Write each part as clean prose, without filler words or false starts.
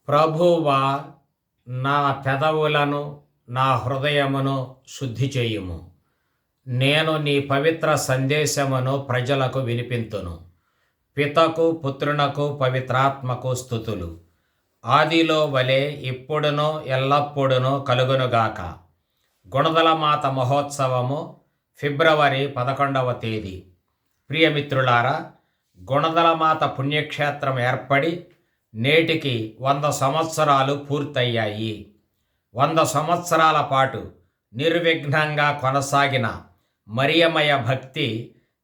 ప్రభువా, నా పెదవులను నా హృదయమును శుద్ధి చేయుము. నేను నీ పవిత్ర సందేశమును ప్రజలకు వినిపింతును. పితకు పుత్రునకు పవిత్రాత్మకు స్తుతులు, ఆదిలో వలె ఇప్పుడును ఎల్లప్పుడును కలుగునుగాక. గుణదల మాత మహోత్సవము ఫిబ్రవరి 11వ తేదీ. ప్రియమిత్రులారా, గుణదల మాత పుణ్యక్షేత్రం ఏర్పడి నేటికి 100 సంవత్సరాలు పూర్తయ్యాయి. 100 సంవత్సరాల పాటు నిర్విఘ్నంగా కొనసాగిన మరియమయ భక్తి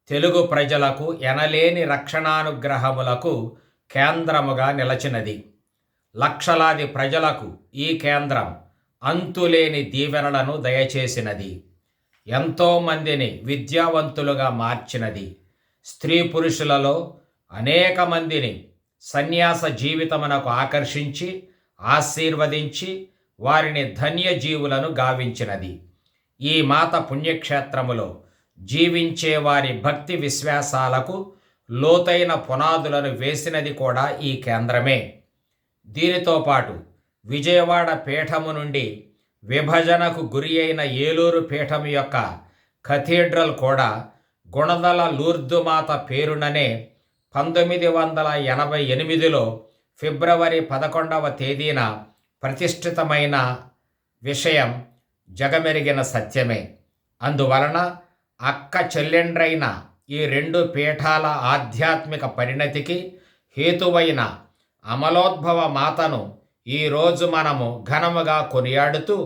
తెలుగు ప్రజలకు ఎనలేని రక్షణానుగ్రహములకు కేంద్రముగా నిలచినది. లక్షలాది ప్రజలకు ఈ కేంద్రం అంతులేని దీవెనలను దయచేసినది. ఎంతోమందిని విద్యావంతులుగా మార్చినది. స్త్రీ పురుషులలో అనేక మందిని సన్యాస జీవితమునకు ఆకర్షించి ఆశీర్వదించి వారిని ధన్యజీవులను గావించినది. ఈ మాత పుణ్యక్షేత్రములో జీవించే వారి భక్తి విశ్వాసాలకు లోతైన పునాదులను వేసినది కూడా ఈ కేంద్రమే. దీనితో పాటు విజయవాడ పీఠము నుండి విభజనకు గురి అయిన ఏలూరు పీఠం యొక్క కథీడ్రల్ కూడా గుణదల లూర్దుమాత పేరుననే 1988లో ఫిబ్రవరి 11వ తేదీన ప్రతిష్ఠితమైన విషయం జగమెరిగిన సత్యమే. అందువలన అక్క చెల్లెండ్రైన ఈ 2 పీఠాల ఆధ్యాత్మిక పరిణతికి హేతువైన అమలోద్భవ మాతను ఈరోజు మనము ఘనముగా కొనియాడుతూ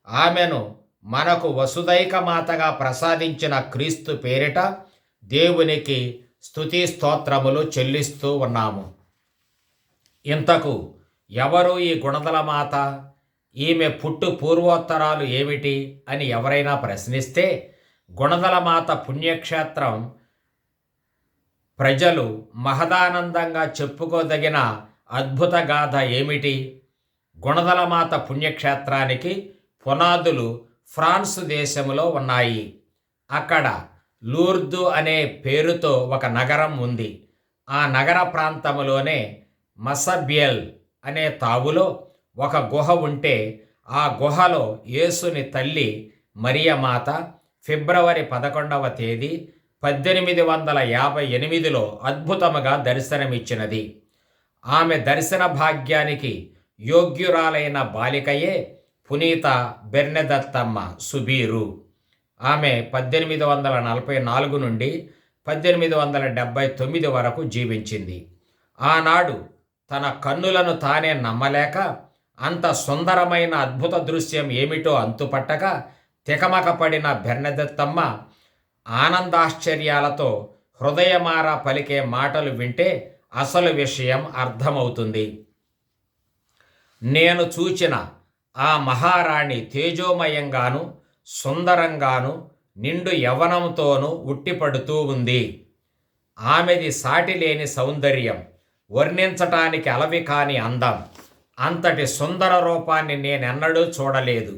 ఆమెను మనకు వసుదైక మాతగా ప్రసాదించిన క్రీస్తు పేరిట దేవునికి స్తుతి స్తోత్రములు చెల్లిస్తూ ఉన్నాము. ఇంతకు ఎవరు ఈ గుణదల మాత, ఈమె పుట్టు పూర్వోత్తరాలు ఏమిటి అని ఎవరైనా ప్రశ్నిస్తే గుణదల మాత పుణ్యక్షేత్రం ప్రజలు మహదానందంగా చెప్పుకోదగిన అద్భుత గాథ ఏమిటి? గుణదల మాత పుణ్యక్షేత్రానికి పునాదులు ఫ్రాన్స్ దేశములో ఉన్నాయి. అక్కడ లూర్దు అనే పేరుతో ఒక నగరం ఉంది. ఆ నగర ప్రాంతములోనే మసబ్యెల్ అనే తావులో ఒక గుహ ఉంటే ఆ గుహలో యేసుని తల్లి మరియమాత ఫిబ్రవరి 11వ తేదీ 1858లో అద్భుతముగా దర్శనమిచ్చినది. ఆమె దర్శన భాగ్యానికి యోగ్యురాలైన బాలికయే పునీత బెర్నెదత్తమ్మ సుబీరు. ఆమె 1844 నుండి 1879 వరకు జీవించింది. ఆనాడు తన కన్నులను తానే నమ్మలేక అంత సుందరమైన అద్భుత దృశ్యం ఏమిటో అంతుపట్టక తికమకపడిన బెర్నెదత్తమ్మ ఆనందాశ్చర్యాలతో హృదయమారా పలికే మాటలు వింటే అసలు విషయం అర్థమవుతుంది. నేను చూచిన ఆ మహారాణి తేజోమయంగాను సుందరంగాను నిండు యవ్వనంతోనూ ఉట్టిపడుతూ ఉంది. ఆమెది సాటిలేని సౌందర్యం, వర్ణించటానికి అలవి కాని అందం. అంతటి సుందర రూపాన్ని నేనెన్నడూ చూడలేదు.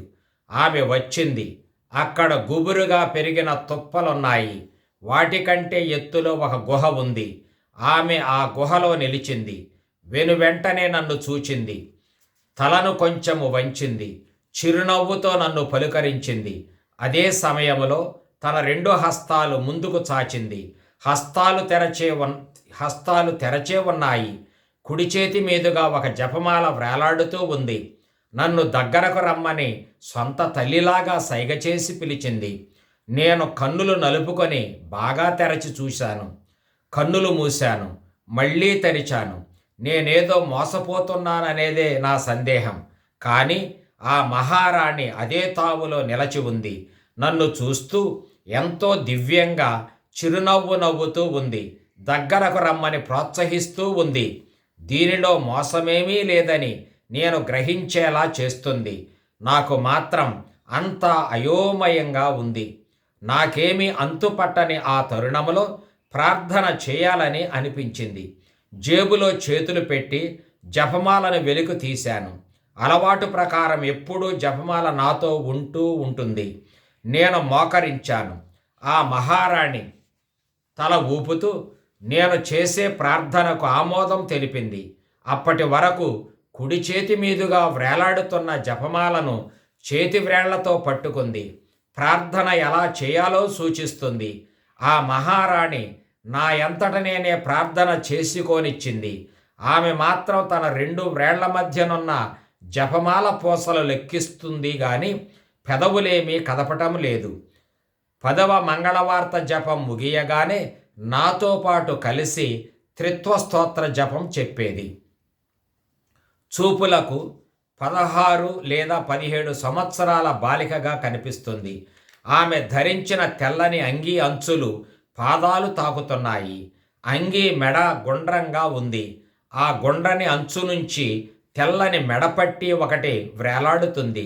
ఆమె వచ్చింది. అక్కడ గుబురుగా పెరిగిన తుప్పలున్నాయి. వాటికంటే ఎత్తులో ఒక గుహ ఉంది. ఆమె ఆ గుహలో నిలిచింది. వెనువెంటనే నన్ను చూచింది. తలను కొంచెము వంచింది. చిరునవ్వుతో నన్ను పలుకరించింది. అదే సమయంలో తన 2 హస్తాలు ముందుకు చాచింది. హస్తాలు తెరచే ఉన్నాయి. కుడి చేతి మీదుగా ఒక జపమాల వ్రేలాడుతూ ఉంది. నన్ను దగ్గరకు రమ్మని సొంత తల్లిలాగా సైగ చేసి పిలిచింది. నేను కన్నులు నలుపుకొని బాగా తెరచి చూశాను. కన్నులు మూశాను, మళ్ళీ తెరిచాను. నేనేదో మోసపోతున్నాననేదే నా సందేహం. కానీ ఆ మహారాణి అదే తావులో నిలచి ఉంది. నన్ను చూస్తూ ఎంతో దివ్యంగా చిరునవ్వు నవ్వుతూ ఉంది. దగ్గరకు రమ్మని ప్రోత్సహిస్తూ ఉంది. దీనిలో మోసమేమీ లేదని నేను గ్రహించేలా చేస్తుంది. నాకు మాత్రం అంతా అయోమయంగా ఉంది. నాకేమీ అంతుపట్టని ఆ తరుణములో ప్రార్థన చేయాలని అనిపించింది. జేబులో చేతులు పెట్టి జపమాలను వెలికి తీశాను. అలవాటు ప్రకారం ఎప్పుడూ జపమాల నాతో ఉంటుంది. నేను మోకరించాను. ఆ మహారాణి తల ఊపుతూ నేను చేసే ప్రార్థనకు ఆమోదం తెలిపింది. అప్పటి వరకు కుడి చేతి మీదుగా వ్రేలాడుతున్న జపమాలను చేతి వ్రేళ్లతో పట్టుకుంది. ప్రార్థన ఎలా చేయాలో సూచిస్తుంది. ఆ మహారాణి నా ఎంతట నేనే ప్రార్థన చేసుకోనిచ్చింది. ఆమె మాత్రం తన 2 వ్రేళ్ల మధ్యనున్న జపమాల పూసలు లెక్కిస్తుంది గాని పెదవులేమీ కదపటం లేదు. 10వ మంగళవార్త జపం ముగియగానే నాతో పాటు కలిసి త్రిత్వ స్తోత్ర జపం చెప్పేది. చూపులకు 16 లేదా 17 సంవత్సరాల బాలికగా కనిపిస్తుంది. ఆమె ధరించిన తెల్లని అంగీ అంచులు పాదాలు తాకుతున్నాయి. అంగీ మెడ గుండ్రంగా ఉంది. ఆ గుండ్రని అంచు నుంచి తెల్లని మెడపట్టి ఒకటి వ్రేలాడుతుంది.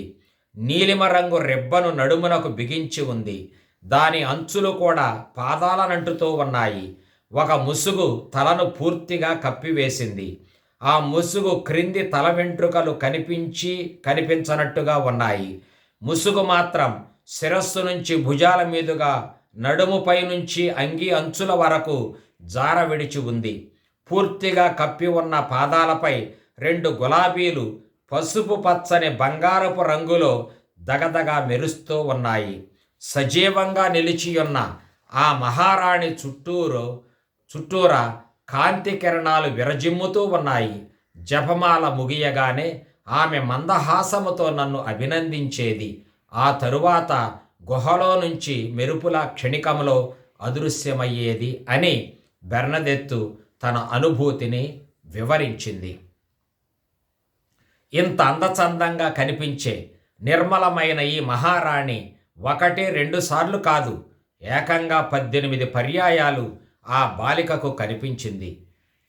నీలిమ రంగు రిబ్బను నడుమునకు బిగించి ఉంది. దాని అంచులు కూడా పాదాలనంటుతూ ఉన్నాయి. ఒక ముసుగు తలను పూర్తిగా కప్పివేసింది. ఆ ముసుగు క్రింది తల వెంట్రుకలు కనిపించనట్టుగా ఉన్నాయి. ముసుగు మాత్రం శిరస్సు నుంచి భుజాల మీదుగా నడుముపై నుంచి అంగీ అంచుల వరకు జార విడిచి ఉంది. పూర్తిగా కప్పి ఉన్న పాదాలపై 2 గులాబీలు పసుపు పచ్చని బంగారపు రంగులో దగదగా మెరుస్తూ ఉన్నాయి. సజీవంగా నిలిచియున్న ఆ మహారాణి చుట్టూరా కాంతి కిరణాలు విరజిమ్ముతూ ఉన్నాయి. జపమాల ముగియగానే ఆమె మందహాసముతో నన్ను అభినందించేది. ఆ తరువాత గుహలో నుంచి మెరుపుల క్షణికంలో అదృశ్యమయ్యేది అని బెర్నదెత్తు తన అనుభూతిని వివరించింది. ఇంత అందచందంగా కనిపించే నిర్మలమైన ఈ మహారాణి 1-2 సార్లు కాదు, ఏకంగా 18 పర్యాయాలు ఆ బాలికకు కనిపించింది.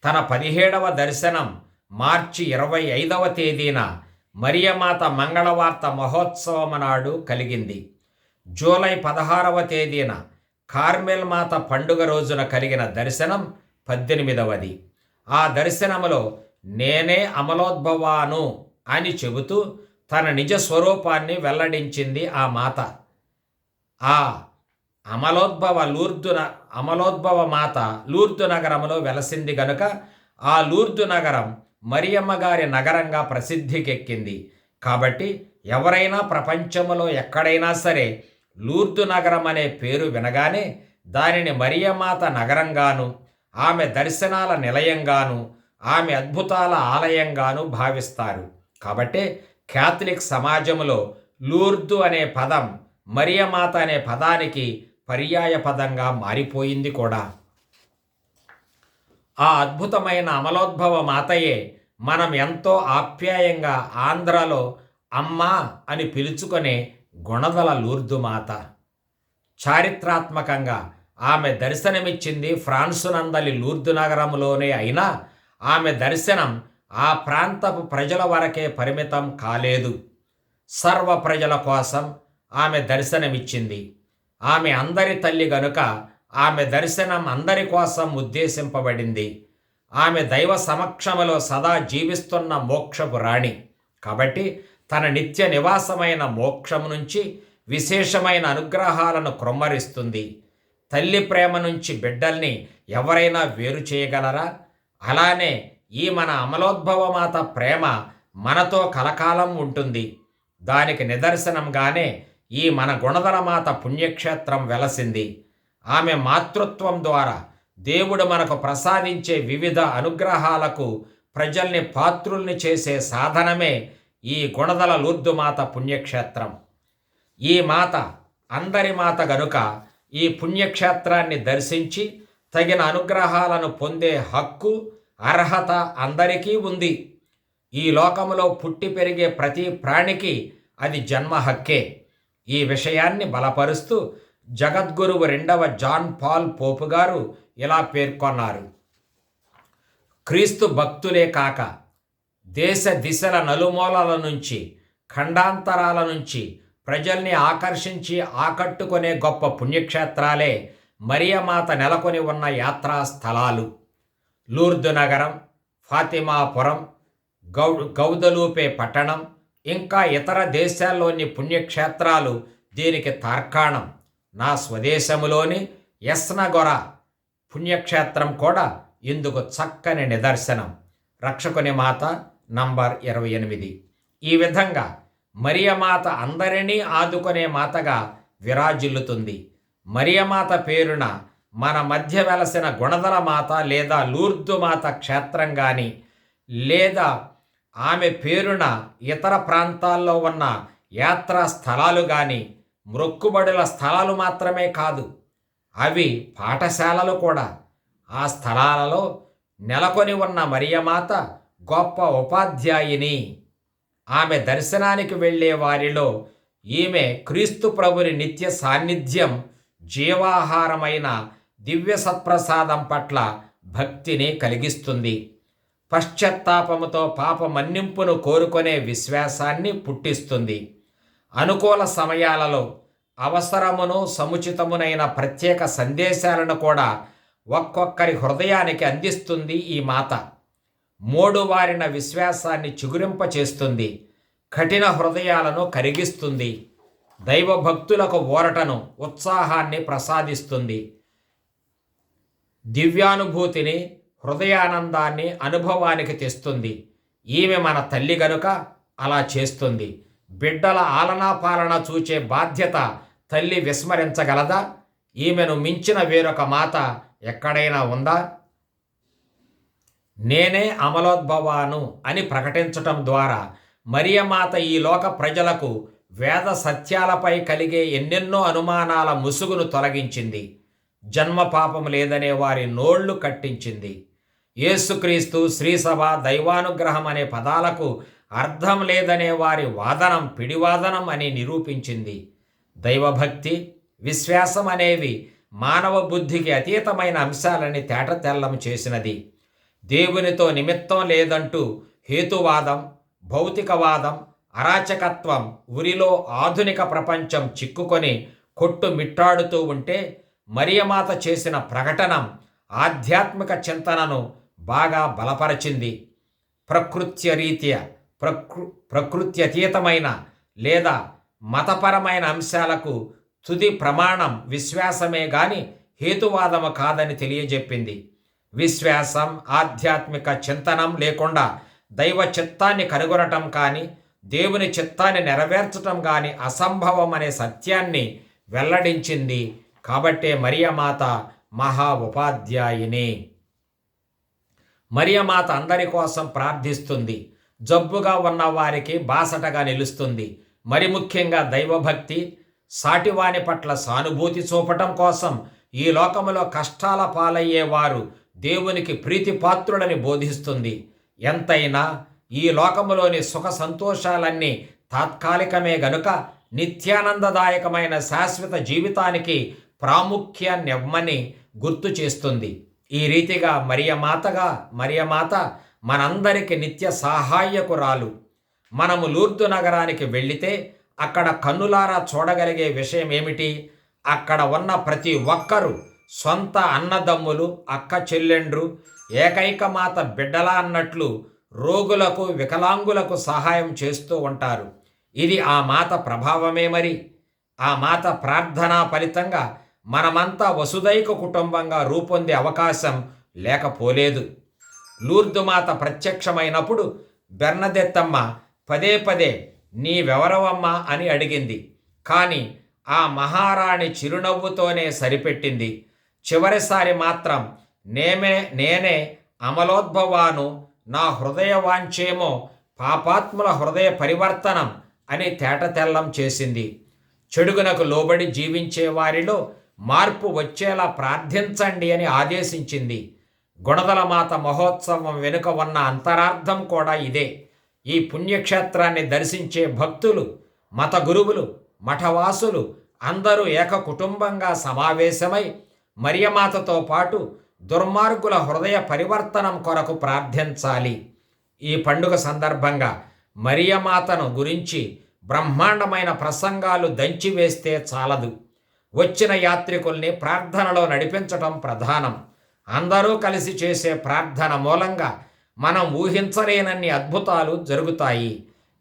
తన 17వ దర్శనం మార్చి 25వ తేదీన మరియమాత మంగళవార్త మహోత్సవం నాడు కలిగింది. జూలై 16వ తేదీన కార్మెల్ మాత పండుగ రోజున కలిగిన దర్శనం 18వది. ఆ దర్శనములో నేనే అమలోద్భవాను అని చెబుతూ తన నిజ స్వరూపాన్ని వెల్లడించింది ఆ మాత. ఆ అమలోద్భవ మాత లూర్దు నగరంలో వెలసింది గనుక ఆ లూర్దు నగరం మరియమ్మ గారి నగరంగా ప్రసిద్ధికెక్కింది. కాబట్టి ఎవరైనా ప్రపంచంలో ఎక్కడైనా సరే లూర్దు నగరం అనే పేరు వినగానే దానిని మరియమాత నగరంగాను, ఆమె దర్శనాల నిలయంగాను, ఆమె అద్భుతాల ఆలయంగాను భావిస్తారు. కాబట్టి క్యాథలిక్ సమాజంలో లూర్దు అనే పదం మరియమాత అనే పదానికి పర్యాయ పదంగా మారిపోయింది కూడా. ఆ అద్భుతమైన అమలోద్భవ మాతయే మనం ఎంతో ఆప్యాయంగా ఆంధ్రలో అమ్మ అని పిలుచుకునే గుణదల లూర్దు మాత. చారిత్రాత్మకంగా ఆమె దర్శనమిచ్చింది ఫ్రాన్సు నందలి లూర్దు నగరంలోనే అయినా ఆమె దర్శనం ఆ ప్రాంతపు ప్రజల వరకే పరిమితం కాలేదు. సర్వ ప్రజల కోసం ఆమె దర్శనమిచ్చింది. ఆమె అందరి తల్లి గనుక ఆమె దర్శనం అందరి కోసం ఉద్దేశింపబడింది. ఆమె దైవ సమక్షములో సదా జీవిస్తున్న మోక్షపు రాణి కాబట్టి తన నిత్య నివాసమైన మోక్షము నుంచి విశేషమైన అనుగ్రహాలను క్రొమ్మరిస్తుంది. తల్లి ప్రేమ నుంచి బిడ్డల్ని ఎవరైనా వేరు చేయగలరా? అలానే ఈ మన అమలోద్భవమాత ప్రేమ మనతో కలకాలం ఉంటుంది. దానికి నిదర్శనంగానే ఈ మన గుణదలమాత పుణ్యక్షేత్రం వెలసింది. ఆమె మాతృత్వం ద్వారా దేవుడు మనకు ప్రసాదించే వివిధ అనుగ్రహాలకు ప్రజల్ని పాత్రుల్ని చేసే సాధనమే ఈ గుణదల లూర్దుమాత పుణ్యక్షేత్రం. ఈ మాత అందరి మాత గనుక ఈ పుణ్యక్షేత్రాన్ని దర్శించి తగిన అనుగ్రహాలను పొందే హక్కు, అర్హత అందరికీ ఉంది. ఈ లోకములో పుట్టి పెరిగే ప్రతి ప్రాణికి అది జన్మ హక్కే. ఈ విషయాన్ని బలపరుస్తూ జగద్గురువు 2వ జాన్ పాల్ పోపు గారు ఇలా పేర్కొన్నారు. క్రీస్తు భక్తులే కాక దేశ దిశల నలుమూలల నుంచి, ఖండాంతరాల నుంచి ప్రజల్ని ఆకర్షించి ఆకట్టుకునే గొప్ప పుణ్యక్షేత్రాలే మరియమాత నెలకొని ఉన్న యాత్రా స్థలాలు. లూర్దు నగరం, ఫాతిమాపురం, గౌదలూపే పట్టణం, ఇంకా ఇతర దేశాల్లోని పుణ్యక్షేత్రాలు దీనికి తార్కాణం. నా స్వదేశములోని యస్నగొర పుణ్యక్షేత్రం కూడా ఇందుకు చక్కని నిదర్శనం. రక్షకుని మాత నంబర్ 28. ఈ విధంగా మరియమాత అందరినీ ఆదుకునే మాతగా విరాజిల్లుతుంది. మరియమాత పేరున మన మధ్య వెలసిన గుణదల మాత లేదా లూర్దు మాత క్షేత్రం కానీ, లేదా ఆమె పేరున ఇతర ప్రాంతాల్లో ఉన్న యాత్రా స్థలాలు కానీ మొక్కుబడుల స్థలాలు మాత్రమే కాదు, అవి పాఠశాలలు కూడా. ఆ స్థలాలలో నెలకొని ఉన్న మరియమాత గొప్ప ఉపాధ్యాయిని. ఆమె దర్శనానికి వెళ్ళే వారిలో ఈమె క్రీస్తు ప్రభుని నిత్య సాన్నిధ్యం, జీవాహారమైన దివ్య సత్ప్రసాదం పట్ల భక్తిని కలిగిస్తుంది. పశ్చాత్తాపముతో పాప మన్నింపును కోరుకునే విశ్వాసాన్ని పుట్టిస్తుంది. అనుకూల సమయాలలో అవసరమును సముచితమునైన ప్రత్యేక సందేశాలను కూడా ఒక్కొక్కరి హృదయానికి అందిస్తుంది ఈ మాత. మోడువారిన విశ్వాసాన్ని చిగురింపచేస్తుంది. కఠిన హృదయాలను కరిగిస్తుంది. దైవభక్తులకు ఊరటను, ఉత్సాహాన్ని ప్రసాదిస్తుంది. దివ్యానుభూతిని, హృదయానందాన్ని అనుభవానికి తెస్తుంది. ఈమె మన తల్లి గనుక అలా చేస్తుంది. బిడ్డల ఆలనా పాలన చూచే బాధ్యత తల్లి విస్మరించగలదా? ఈమెను మించిన వేరొక మాత ఎక్కడైనా ఉందా? నేనే అమలోద్భవాను అని ప్రకటించటం ద్వారా మరియమాత ఈ లోక ప్రజలకు వేద సత్యాలపై కలిగే ఎన్నెన్నో అనుమానాల ముసుగును తొలగించింది. జన్మ పాపం లేదనే వారి నోళ్లు కట్టించింది. యేసుక్రీస్తు, శ్రీసభ, దైవానుగ్రహం అనే పదాలకు అర్థం లేదనే వారి వాదనం పిడివాదనం అని నిరూపించింది. దైవభక్తి, విశ్వాసం అనేవి మానవ బుద్ధికి అతీతమైన అంశాలని తేటతెల్లం చేసినది. దేవునితో నిమిత్తం లేదంటూ హేతువాదం, భౌతికవాదం, అరాచకత్వం ఉరిలో ఆధునిక ప్రపంచం చిక్కుకొని కొట్టుమిట్టాడుతూ ఉంటే మరియమాత చేసిన ప్రకటన ఆధ్యాత్మిక చింతనను బాగా బలపరచింది. ప్రకృత్యతీతమైన లేదా మతపరమైన అంశాలకు తుది ప్రమాణం విశ్వాసమే గాని హేతువాదము కాదని తెలియజెప్పింది. విశ్వాసం, ఆధ్యాత్మిక చింతనం లేకుండా దైవ చిత్తాన్ని కనుగొనటం కానీ, దేవుని చిత్తాన్ని నెరవేర్చటం కానీ అసంభవం అనే సత్యాన్ని వెల్లడించింది. కాబట్టే మరియమాత మహా ఉపాధ్యాయిని. మరియమాత అందరి కోసం ప్రార్థిస్తుంది. జబ్బుగా ఉన్న వారికి బాసటగా నిలుస్తుంది. మరి ముఖ్యంగా దైవభక్తి, సాటివాని పట్ల సానుభూతి చూపటం కోసం ఈ లోకములో కష్టాల పాలయ్యేవారు దేవునికి ప్రీతిపాత్రుడని బోధిస్తుంది. ఎంతైనా ఈ లోకములోని సుఖ సంతోషాలన్నీ తాత్కాలికమే గనుక నిత్యానందదాయకమైన శాశ్వత జీవితానికి ప్రాముఖ్యాన్నివ్వమని గుర్తు చేస్తుంది. ఈ రీతిగా మరియమాత మనందరికి నిత్య సహాయకురాలు. మనము లూర్దు నగరానికి వెళితే అక్కడ కన్నులారా చూడగలిగే విషయం ఏమిటి? అక్కడ ఉన్న ప్రతి ఒక్కరూ సొంత అన్నదమ్ములు, అక్క చెల్లెండ్రు, ఏకైక మాత బిడ్డలా అన్నట్లు రోగులకు, వికలాంగులకు సహాయం చేస్తూ ఉంటారు. ఇది ఆ మాత ప్రభావమే. మరి ఆ మాత ప్రార్థనా ఫలితంగా మనమంతా వసుదైక కుటుంబంగా రూపొందే అవకాశం లేకపోలేదు. లూర్దు మాత ప్రత్యక్షమైనప్పుడు బెర్నదెత్తమ్మ పదే పదే నీవెవరవమ్మా అని అడిగింది. కానీ ఆ మహారాణి చిరునవ్వుతోనే సరిపెట్టింది. చివరిసారి మాత్రం నేనే అమలోద్భవాను, నా హృదయ వాంఛేమో పాపాత్ముల హృదయ పరివర్తనం అని తేటతెల్లం చేసింది. చెడుగునకు లోబడి జీవించే వారిలో మార్పు వచ్చేలా ప్రార్థించండి అని ఆదేశించింది. గుణదల మాత మహోత్సవం వెనుక ఉన్న అంతరార్థం కూడా ఇదే. ఈ పుణ్యక్షేత్రాన్ని దర్శించే భక్తులు, మత గురువులు, మఠవాసులు అందరూ ఏక కుటుంబంగా సమావేశమై మరియమాతతో పాటు దుర్మార్గుల హృదయ పరివర్తనం కొరకు ప్రార్థించాలి. ఈ పండుగ సందర్భంగా మరియమాతను గురించి బ్రహ్మాండమైన ప్రసంగాలు దంచివేస్తే చాలదు. వచ్చిన యాత్రికుల్ని ప్రార్థనలో నడిపించటం ప్రధానం. అందరూ కలిసి చేసే ప్రార్థన మూలంగా మనం ఊహించలేనన్ని అద్భుతాలు జరుగుతాయి.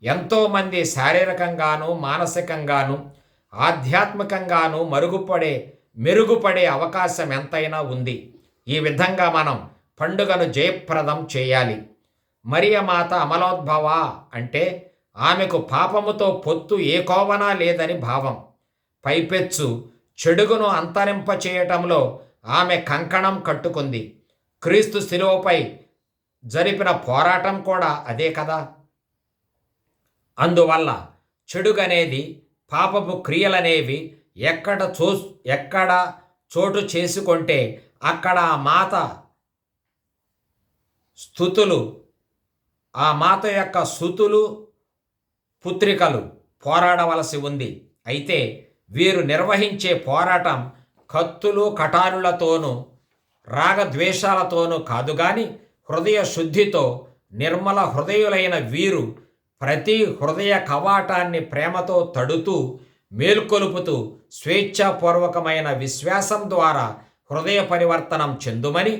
ఎంతోమంది శారీరకంగాను, మానసికంగాను, ఆధ్యాత్మికంగాను మెరుగుపడే అవకాశం ఎంతైనా ఉంది. ఈ విధంగా మనం పండుగను జయప్రదం చేయాలి. మరియమాత అమలోద్భవ అంటే ఆమెకు పాపముతో పొత్తు ఏ కోవనా లేదని భావం. పైపెచ్చు చెడుగును అంతరింపచేయటంలో ఆమె కంకణం కట్టుకుంది. క్రీస్తు శిలువపై జరిపిన పోరాటం కూడా అదే కదా. అందువల్ల చెడుగనేది, పాపపు క్రియలనేవి ఎక్కడ చోటు చేసుకుంటే అక్కడ ఆ మాత యొక్క స్తుతులు పుత్రికలు పోరాడవలసి ఉంది. అయితే వీరు నిర్వహించే పోరాటం కత్తులు కటారులతోనూ రాగద్వేషాలతోనూ కాదు గాని హృదయ శుద్ధితో నిర్మల హృదయులైన వీరు ప్రతి హృదయ కవాటాన్ని ప్రేమతో తడుతూ మేల్కొలుపుతూ స్వేచ్ఛాపూర్వకమైన విశ్వాసం ద్వారా హృదయ పరివర్తనం చెందుమని,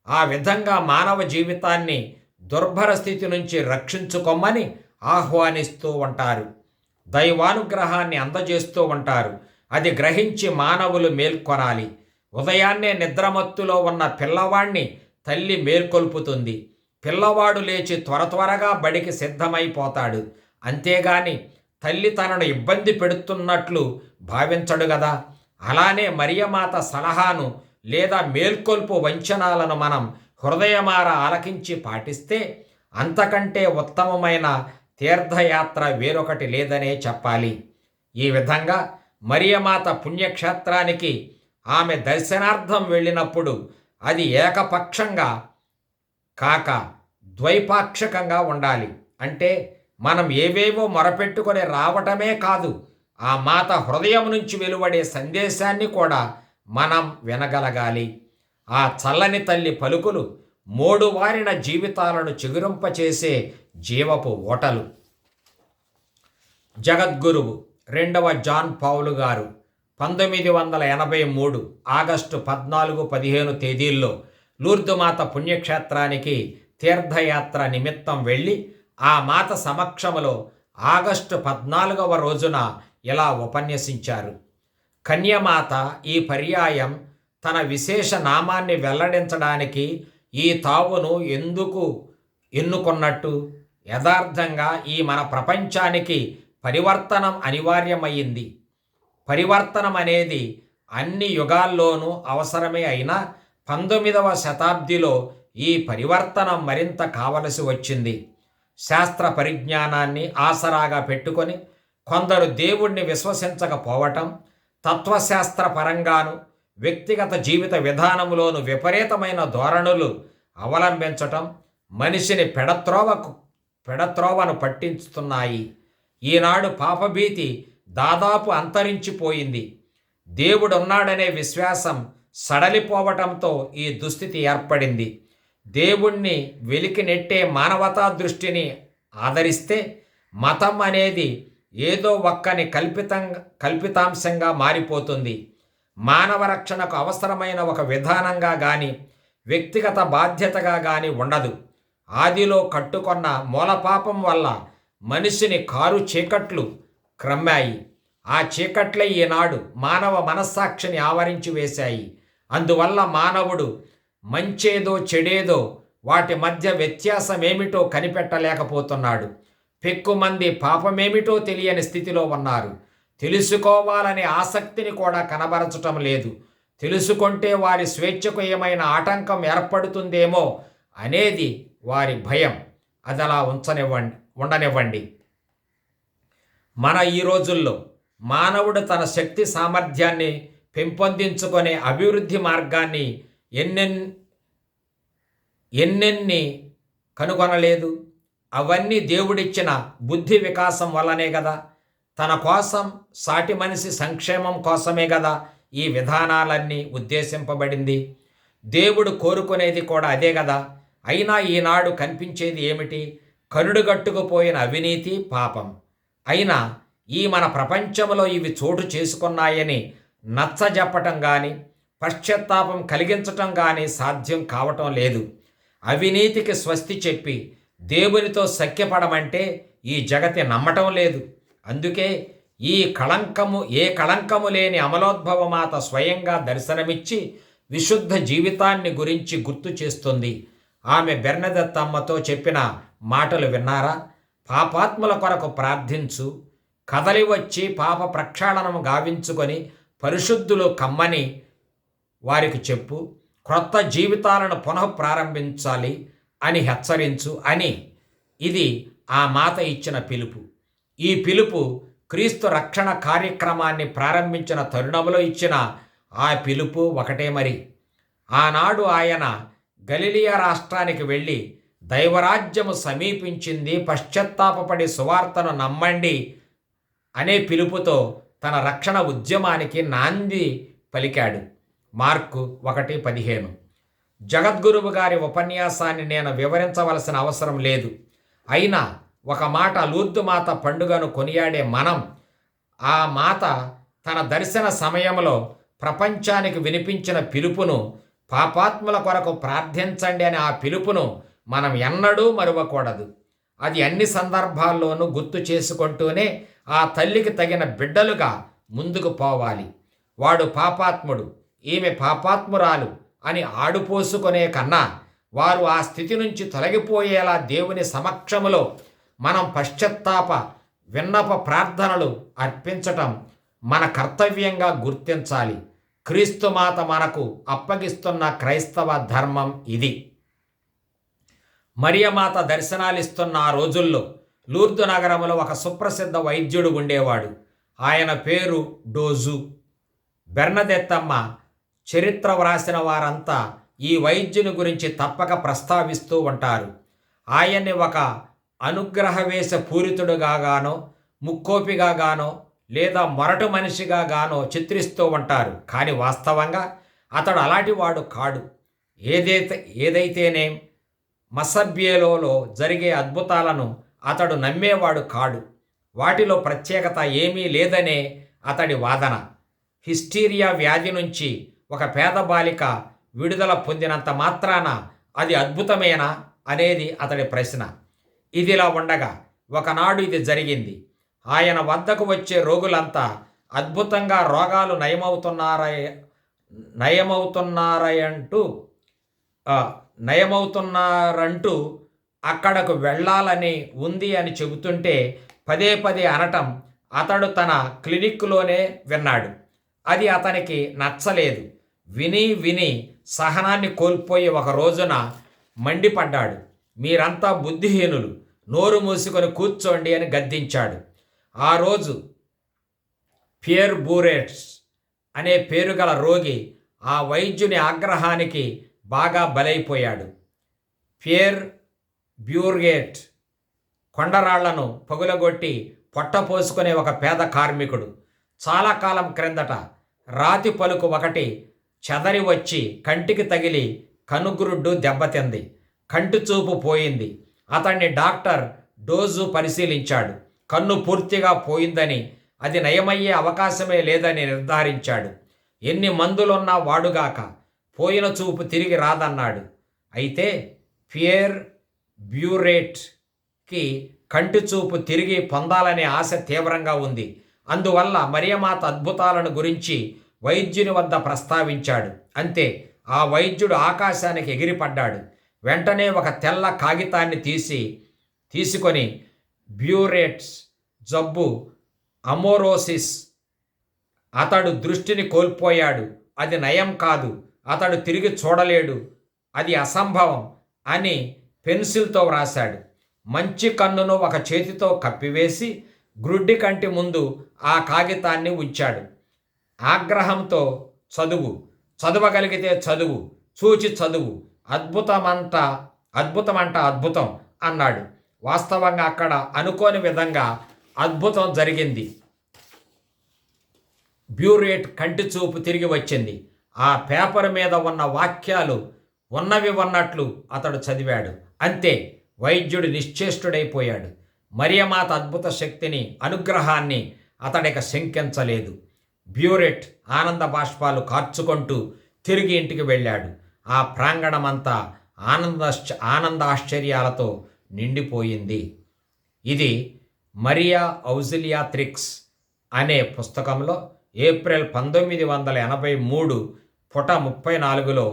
ఆ విధంగా మానవ జీవితాన్ని దుర్భర స్థితి నుంచి రక్షించుకోమని ఆహ్వానిస్తూ ఉంటారు. దైవానుగ్రహాన్ని అందజేస్తూ ఉంటారు. అది గ్రహించి మానవులు మేల్కొనాలి. ఉదయాన్నే నిద్రమత్తులో ఉన్న పిల్లవాణ్ణి తల్లి మేల్కొల్పుతుంది. పిల్లవాడు లేచి త్వరగా బడికి సిద్ధమైపోతాడు. అంతేగాని తల్లి తనను ఇబ్బంది పెడుతున్నట్లు భావించడు గదా. అలానే మరియమాత సలహాను లేదా మేల్కొల్పు వంచనాలను మనం హృదయమార ఆలకించి పాటిస్తే అంతకంటే ఉత్తమమైన తీర్థయాత్ర వేరొకటి లేదనే చెప్పాలి. ఈ విధంగా మరియమాత పుణ్యక్షేత్రానికి ఆమె దర్శనార్థం వెళ్ళినప్పుడు అది ఏకపక్షంగా కాక ద్వైపాక్షికంగా ఉండాలి. అంటే మనం ఏవేవో మొరపెట్టుకొని రావటమే కాదు, ఆ మాత హృదయం నుంచి వెలువడే సందేశాన్ని కూడా మనం వినగలగాలి. ఆ చల్లని తల్లి పలుకులు మోడువారిన జీవితాలను చిగురింపచేసే జీవపు ఓటలు. జగద్గురువు 2వ జాన్ పౌలు గారు 1983 ఆగస్టు 14-15 తేదీల్లో లూర్దుమాత పుణ్యక్షేత్రానికి తీర్థయాత్ర నిమిత్తం వెళ్ళి ఆ మాత సమక్షములో ఆగస్టు 14వ రోజున ఇలా ఉపన్యసించారు. కన్యమాత ఈ పర్యాయం తన విశేష నామాన్ని వెల్లడించడానికి ఈ తావును ఎందుకు ఎన్నుకున్నట్టు? యథార్థంగా ఈ మన ప్రపంచానికి పరివర్తనం అనివార్యమయ్యింది. పరివర్తనం అనేది అన్ని యుగాల్లోనూ అవసరమే. అయినా 19వ శతాబ్దిలో ఈ పరివర్తనం మరింత కావలసి వచ్చింది. శాస్త్ర పరిజ్ఞానాన్ని ఆసరాగా పెట్టుకొని కొందరు దేవుణ్ణి విశ్వసించకపోవటం, తత్వశాస్త్ర పరంగాను వ్యక్తిగత జీవిత విధానంలోనూ విపరీతమైన ధోరణులు అవలంబించటం మనిషిని పెడత్రోవను పట్టించుతున్నాయి. ఈనాడు పాపభీతి దాదాపు అంతరించిపోయింది. దేవుడున్నాడనే విశ్వాసం సడలిపోవటంతో ఈ దుస్థితి ఏర్పడింది. దేవుణ్ణి వెలికి నెట్టే మానవతా దృష్టిని ఆదరిస్తే మతం అనేది ఏదో ఒక్కని కల్పితాంశంగా మారిపోతుంది. మానవ రక్షణకు అవసరమైన ఒక విధానంగా కానీ వ్యక్తిగత బాధ్యతగా కానీ ఉండదు. ఆదిలో కట్టుకొన్న మూలపాపం వల్ల మనిషిని కారు చీకట్లు క్రమ్మాయి. ఆ చీకట్లే ఈనాడు మానవ మనస్సాక్షిని ఆవరించి వేశాయి. అందువల్ల మానవుడు మంచేదో చెడేదో వాటి మధ్య వ్యత్యాసమేమిటో కనిపెట్టలేకపోతున్నాడు. పెక్కుమంది పాపమేమిటో తెలియని స్థితిలో ఉన్నారు. తెలుసుకోవాలనే ఆసక్తిని కూడా కనబరచటం లేదు. తెలుసుకుంటే వారి స్వేచ్ఛకు ఏమైనా ఆటంకం ఏర్పడుతుందేమో అనేది వారి భయం. అది అలా ఉండనివ్వండి. మన ఈ రోజుల్లో మానవుడు తన శక్తి సామర్థ్యాన్ని పెంపొందించుకునే అభివృద్ధి మార్గాన్ని ఎన్నెన్ని కనుగొనలేదు. అవన్నీ దేవుడిచ్చిన బుద్ధి వికాసం వల్లనే కదా. తన కోసం, సాటి మనిషి సంక్షేమం కోసమే కదా ఈ విధానాలన్నీ ఉద్దేశింపబడింది. దేవుడు కోరుకునేది కూడా అదే కదా. అయినా ఈనాడు కనిపించేది ఏమిటి? కనుడుగట్టుకుపోయిన అవినీతి, పాపం. అయినా ఈ మన ప్రపంచంలో ఇవి చోటు చేసుకున్నాయని నచ్చజెప్పటం కానీ పశ్చాత్తాపం కలిగించటం కానీ సాధ్యం కావటం లేదు. అవినీతికి స్వస్తి చెప్పి దేవునితో సఖ్యపడమంటే ఈ జగతి నమ్మటం లేదు. అందుకే ఏ కళంకము లేని అమలోద్భవమాత స్వయంగా దర్శనమిచ్చి విశుద్ధ జీవితాన్ని గురించి గుర్తు చేస్తుంది. ఆమె బెర్నదత్తమ్మతో చెప్పిన మాటలు విన్నారా? పాపాత్ముల కొరకు ప్రార్థించు, కదలి వచ్చి పాప ప్రక్షాళనము గావించుకొని పరిశుద్ధులు కమ్మని వారికి చెప్పు, క్రొత్త జీవితాలను పునఃప్రారంభించాలి అని హెచ్చరించు అని ఇది ఆ మాత ఇచ్చిన పిలుపు. ఈ పిలుపు క్రీస్తు రక్షణ కార్యక్రమాన్ని ప్రారంభించిన తరుణంలో ఇచ్చిన ఆ పిలుపు ఒకటే మరి. ఆనాడు ఆయన గలిలియా రాష్ట్రానికి వెళ్ళి దైవరాజ్యము సమీపించింది, పశ్చాత్తాపపడి సువార్తను నమ్మండి అనే పిలుపుతో తన రక్షణ ఉద్యమానికి నాంది పలికాడు. మార్కు 1:15. జగద్గురువు గారి ఉపన్యాసాన్ని నేను వివరించవలసిన అవసరం లేదు. అయినా ఒక మాట, లూర్దు మాత పండుగను కొనియాడే మనం ఆ మాత తన దర్శన సమయంలో ప్రపంచానికి వినిపించిన పిలుపును, పాపాత్ముల కొరకు ప్రార్థించండి అని ఆ పిలుపును మనం ఎన్నడూ మరువకూడదు. అది అన్ని సందర్భాల్లోనూ గుర్తు చేసుకుంటూనే ఆ తల్లికి తగిన బిడ్డలుగా ముందుకు పోవాలి. వాడు పాపాత్ముడు, ఈమె పాపాత్మురాలు అని ఆడుపోసుకునే కన్నా వారు ఆ స్థితి నుంచి తొలగిపోయేలా దేవుని సమక్షములో మనం పశ్చాత్తాప విన్నప ప్రార్థనలు అర్పించటం మన కర్తవ్యంగా గుర్తించాలి. క్రీస్తు మాత మనకు అప్పగిస్తున్న క్రైస్తవ ధర్మం ఇది. మరియమాత దర్శనాలిస్తున్న ఆ రోజుల్లో లూర్దు నగరంలో ఒక సుప్రసిద్ధ వైద్యుడు ఉండేవాడు. ఆయన పేరు డోజు. బెర్నదెత్తమ్మ చరిత్ర వ్రాసిన వారంతా ఈ వైద్యుని గురించి తప్పక ప్రస్తావిస్తూ ఉంటారు. ఆయన్ని ఒక అనుగ్రహవేశ పూరితుడుగానో, ముక్కోపిగానో లేదా మొరటు మనిషిగానో చిత్రిస్తూ ఉంటారు. కానీ వాస్తవంగా అతడు అలాంటి వాడు కాడు. ఏదైతేనేం మసభ్యేలో జరిగే అద్భుతాలను అతడు నమ్మేవాడు కాడు. వాటిలో ప్రత్యేకత ఏమీ లేదనే అతడి వాదన. హిస్టీరియా వ్యాధి నుంచి ఒక పేద బాలిక విడుదల పొందినంత మాత్రాన అది అద్భుతమేనా అనేది అతడి ప్రశ్న. ఇదిలా ఉండగా ఒకనాడు ఇది జరిగింది. ఆయన వద్దకు వచ్చే రోగులంతా అద్భుతంగా రోగాలు నయమవుతున్నారంటూ అక్కడకు వెళ్ళాలని ఉంది అని చెబుతుంటే పదే పదే అనటం అతడు తన క్లినిక్లోనే విన్నాడు. అది అతనికి నచ్చలేదు. విని సహనాన్ని కోల్పోయి ఒక రోజున మండిపడ్డాడు. మీరంతా బుద్ధిహీనులు, నోరు మూసుకొని కూర్చోండి అని గద్దించాడు. ఆ రోజు పియర్ బూరేట్స్ అనే పేరుగల రోగి ఆ వైద్యుని ఆగ్రహానికి బాగా బలైపోయాడు. పియర్ బ్యూర్గేట్ కొండరాళ్లను పగులగొట్టి పొట్టపోసుకునే ఒక పేద కార్మికుడు. చాలా కాలం క్రిందట రాతి పలుకు ఒకటి చెదరి వచ్చి కంటికి తగిలి కనుగురుడ్డు దెబ్బతింది. కంటి చూపు పోయింది. అతన్ని డాక్టర్ డోజు పరిశీలించాడు. కన్ను పూర్తిగా పోయిందని, అది నయమయ్యే అవకాశమే లేదని నిర్ధారించాడు. ఎన్ని మందులున్నా వాడుగాక పోయిన చూపు తిరిగి రాదన్నాడు. అయితే పియర్ బ్యూరేట్కి కంటి చూపు తిరిగి పొందాలనే ఆశ తీవ్రంగా ఉంది. అందువల్ల మరియమాత అద్భుతాలను గురించి వైద్యుని వద్ద ప్రస్తావించాడు. అంతే, ఆ వైద్యుడు ఆకాశానికి ఎగిరిపడ్డాడు. వెంటనే ఒక తెల్ల కాగితాన్ని తీసుకొని బ్యూరేట్స్ జబ్బు అమోరోసిస్, అతడు దృష్టిని కోల్పోయాడు, అది నయం కాదు, అతడు తిరిగి చూడలేడు, అది అసంభవం అని పెన్సిల్తో వ్రాశాడు. మంచి కన్నును ఒక చేతితో కప్పివేసి గ్రుడ్డి కంటి ముందు ఆ కాగితాన్ని ఉంచాడు. ఆగ్రహంతో చదవగలిగితే చదువు, చూచి చదువు, అద్భుతమంట అద్భుతం అన్నాడు. వాస్తవంగా అక్కడ అనుకోని విధంగా అద్భుతం జరిగింది. బ్యూరేట్ కంటి చూపు తిరిగి వచ్చింది. ఆ పేపర్ మీద ఉన్న వాక్యాలు ఉన్నవి ఉన్నట్లు అతడు చదివాడు. అంతే, వైద్యుడు నిశ్చేష్టుడైపోయాడు. మరియమాత అద్భుత శక్తిని, అనుగ్రహాన్ని అతడిక శంకించలేదు. బ్యూరెట్ ఆనంద బాష్పాలు కార్చుకుంటూ తిరిగి ఇంటికి వెళ్ళాడు. ఆ ప్రాంగణమంతా ఆనందాశ్చర్యాలతో నిండిపోయింది. ఇది మరియా ఔజిలియాత్రిక్స్ అనే పుస్తకంలో ఏప్రిల్ 1983 పుట 34లో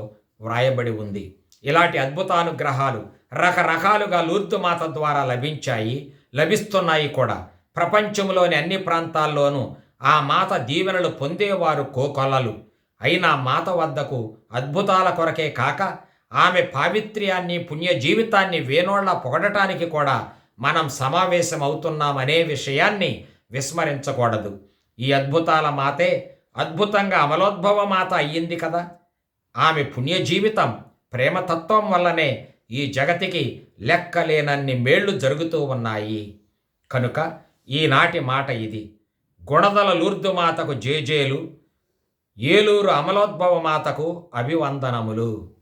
వ్రాయబడి ఉంది. ఇలాంటి అద్భుతానుగ్రహాలు రకరకాలుగా లూర్దు మాత ద్వారా లభించాయి, లభిస్తున్నాయి కూడా. ప్రపంచంలోని అన్ని ప్రాంతాల్లోనూ ఆ మాత దీవెనలు పొందేవారు కోకొల్లలు. అయినా మాత వద్దకు అద్భుతాల కొరకే కాక ఆమె పావిత్ర్యాన్ని, పుణ్య జీవితాన్ని వేనోళ్ల పొగడటానికి కూడా మనం సమావేశమవుతున్నామనే విషయాన్ని విస్మరించకూడదు. ఈ అద్భుతాల మాతే అద్భుతంగా అమలోద్భవ మాత అయ్యింది కదా. ఆమె పుణ్య జీవితం, ప్రేమతత్వం వల్లనే ఈ జగతికి లెక్కలేనన్ని మేళ్లు జరుగుతూ ఉన్నాయి. కనుక ఈనాటి మాట ఇది. గుణదల లూర్దు మాతకు జేజేలు, ఏలూరు అమలోద్భవ మాతకు అభివందనములు.